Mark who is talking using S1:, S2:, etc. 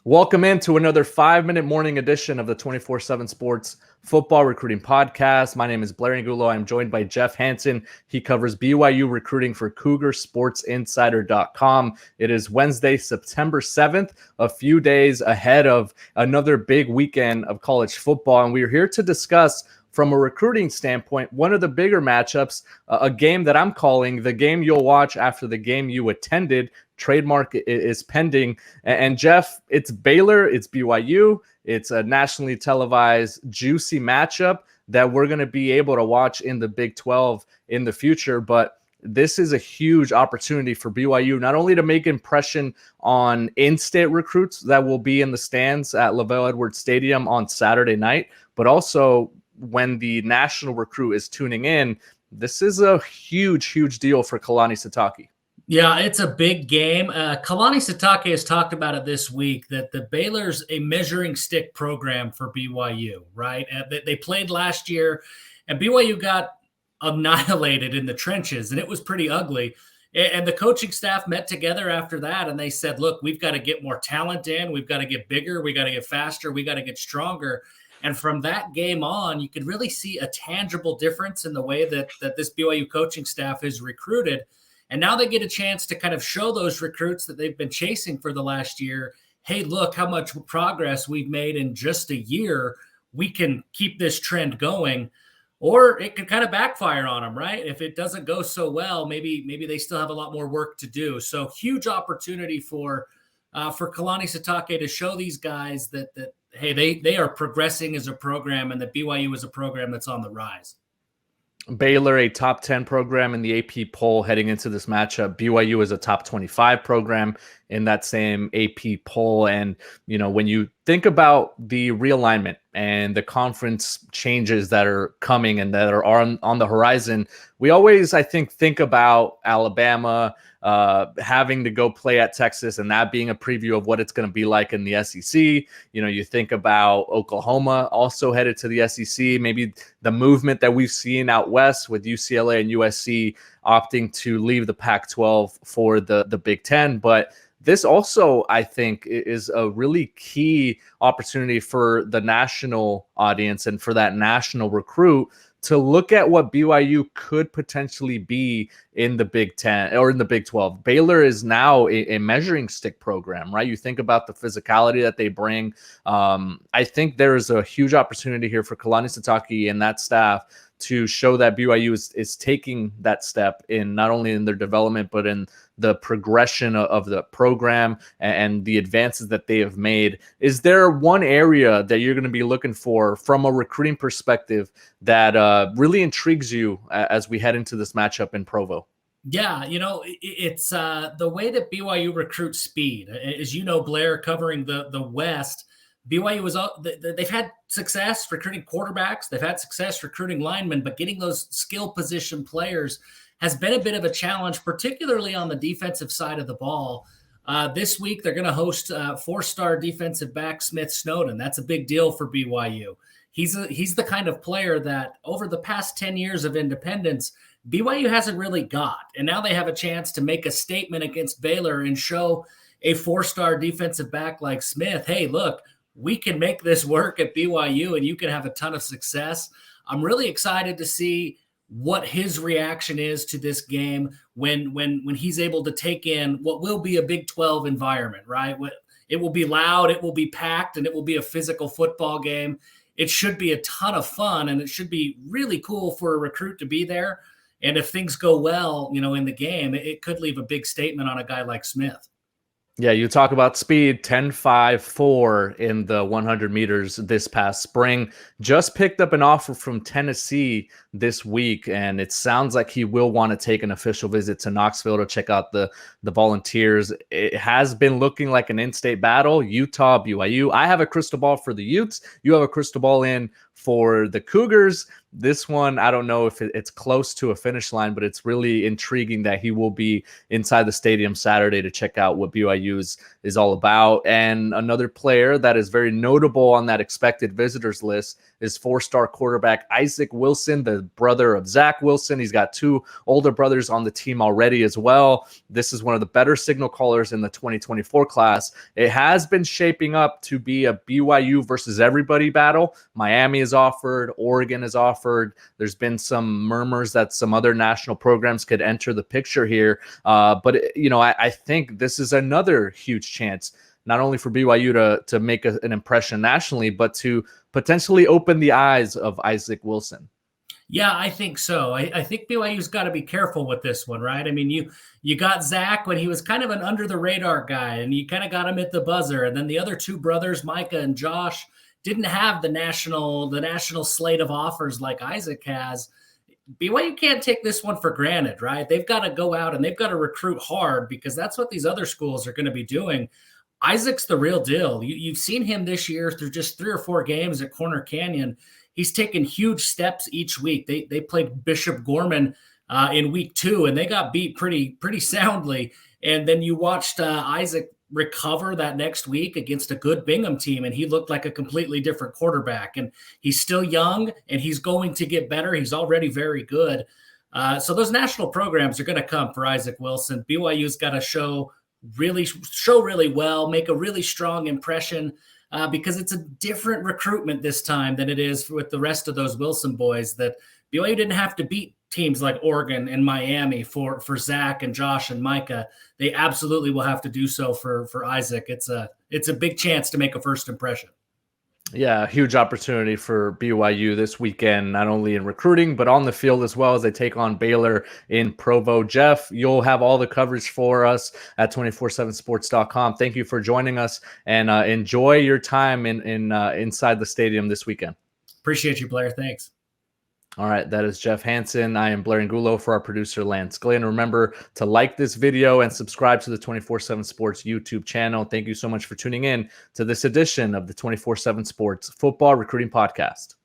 S1: Welcome into another 5-minute morning edition of the 24/7 Sports Football Recruiting Podcast. My name is Blair Angulo. I'm joined by Jeff Hansen. He covers BYU recruiting for CougarSportsInsider.com. It is Wednesday, September 7th, a few days ahead of another big weekend of college football. And we're here to discuss, from a recruiting standpoint, one of the bigger matchups, a game that I'm calling the game you'll watch after the game you attended. Trademark is pending. And Jeff, it's Baylor, it's BYU. It's a nationally televised, juicy matchup that we're going to be able to watch in the Big 12 in the future. But this is a huge opportunity for BYU, not only to make impression on in-state recruits that will be in the stands at LaVell Edwards Stadium on Saturday night, but also when the national recruit is tuning in. This is a huge deal for Kalani Sitake.
S2: Yeah, it's a big game. Kalani Sitake has talked about it this week that the Baylor's a measuring stick program for BYU, right? They played last year, and BYU got annihilated in the trenches, and it was pretty ugly. And the coaching staff met together after that, and they said, look, we've got to get more talent in. We've got to get bigger. We got to get faster. We got to get stronger. And from that game on, you could really see a tangible difference in the way that this BYU coaching staff is recruited. And now they get a chance to kind of show those recruits that they've been chasing for the last year, hey, look how much progress we've made in just a year. We can keep this trend going. Or it could kind of backfire on them, right? If it doesn't go so well, maybe they still have a lot more work to do. So huge opportunity for Kalani Sitake to show these guys that hey, they are progressing as a program, and that BYU is a program that's on the rise.
S1: Baylor, a top 10 program in the AP poll heading into this matchup. BYU is a top 25 program in that same AP poll. And, you know, when you think about the realignment and the conference changes that are coming and that are on the horizon, we always, I think about Alabama having to go play at Texas, and that being a preview of what it's going to be like in the SEC. You know, you think about Oklahoma also headed to the SEC, maybe the movement that we've seen out west with UCLA and USC opting to leave the Pac-12 for the Big Ten. But this also, I think, is a really key opportunity for the national audience and for that national recruit to look at what BYU could potentially be in the Big Ten or in the Big 12. Baylor is now a measuring stick program, right? You think about the physicality that they bring. I think there is a huge opportunity here for Kalani Sitake and that staff to show that BYU is taking that step in not only in their development, but in the progression of the program and the advances that they have made. Is there one area that you're going to be looking for from a recruiting perspective that really intrigues you as we head into this matchup in Provo?
S2: Yeah, you know, it's the way that BYU recruits speed. As you know, Blair, covering the West, BYU they've had success recruiting quarterbacks. They've had success recruiting linemen, but getting those skill position players has been a bit of a challenge, particularly on the defensive side of the ball. This week, they're going to host four-star defensive back Smith Snowden. That's a big deal for BYU. He's the kind of player that over the past 10 years of independence, BYU hasn't really got. And now they have a chance to make a statement against Baylor and show a four-star defensive back like Smith, hey, look, we can make this work at BYU and you can have a ton of success. I'm really excited to see what his reaction is to this game when he's able to take in what will be a Big 12 environment, right? It will be loud, it will be packed, and it will be a physical football game. It should be a ton of fun, and it should be really cool for a recruit to be there. And if things go well, you know, in the game, it could leave a big statement on a guy like Smith.
S1: Yeah, you talk about speed, 10.54 in the 100 meters this past spring. Just picked up an offer from Tennessee this week, and it sounds like he will want to take an official visit to Knoxville to check out the Volunteers. It has been looking like an in-state battle, Utah, BYU. I have a crystal ball for the Utes. You have a crystal ball in for the Cougars. this one, I don't know if it's close to a finish line, but it's really intriguing that he will be inside the stadium Saturday to check out what BYU is all about. And another player that is very notable on that expected visitors list is four-star quarterback Isaac Wilson, the brother of Zach Wilson. He's got two older brothers on the team already as well. This is one of the better signal callers in the 2024 class. It has been shaping up to be a BYU versus everybody battle. Miami is offered, Oregon is offered. There's been some murmurs that some other national programs could enter the picture here. But I think this is another huge chance, not only for BYU to make an impression nationally, but to potentially open the eyes of Isaac Wilson.
S2: Yeah, I think so. I think BYU's got to be careful with this one, right? I mean, you got Zach when he was kind of an under the radar guy, and you kind of got him at the buzzer. And then the other two brothers, Micah and Josh, didn't have the national slate of offers like Isaac has. BYU can't take this one for granted, right? They've got to go out and they've got to recruit hard, because that's what these other schools are going to be doing. Isaac's the real deal. You've seen him this year through just 3 or 4 games at Corner Canyon. He's taken huge steps each week. They played Bishop Gorman in week 2, and they got beat pretty soundly. And then you watched Isaac recover that next week against a good Bingham team, and he looked like a completely different quarterback. And he's still young, and he's going to get better. He's already very good. So those national programs are going to come for Isaac Wilson. BYU's got to show really well, make a really strong impression, because it's a different recruitment this time than it is with the rest of those Wilson boys. That BYU didn't have to beat teams like Oregon and Miami for Zach and Josh and Micah. They absolutely will have to do so for Isaac. It's a big chance to make a first impression.
S1: Yeah, huge opportunity for BYU this weekend, not only in recruiting, but on the field as well, as they take on Baylor in Provo. Jeff, you'll have all the coverage for us at 247sports.com. Thank you for joining us, and enjoy your time inside the stadium this weekend.
S2: Appreciate you, Blair. Thanks.
S1: All right, that is Jeff Hansen. I am Blair Angulo for our producer, Lance Glenn. Remember to like this video and subscribe to the 247 Sports YouTube channel. Thank you so much for tuning in to this edition of the 247 Sports Football Recruiting Podcast.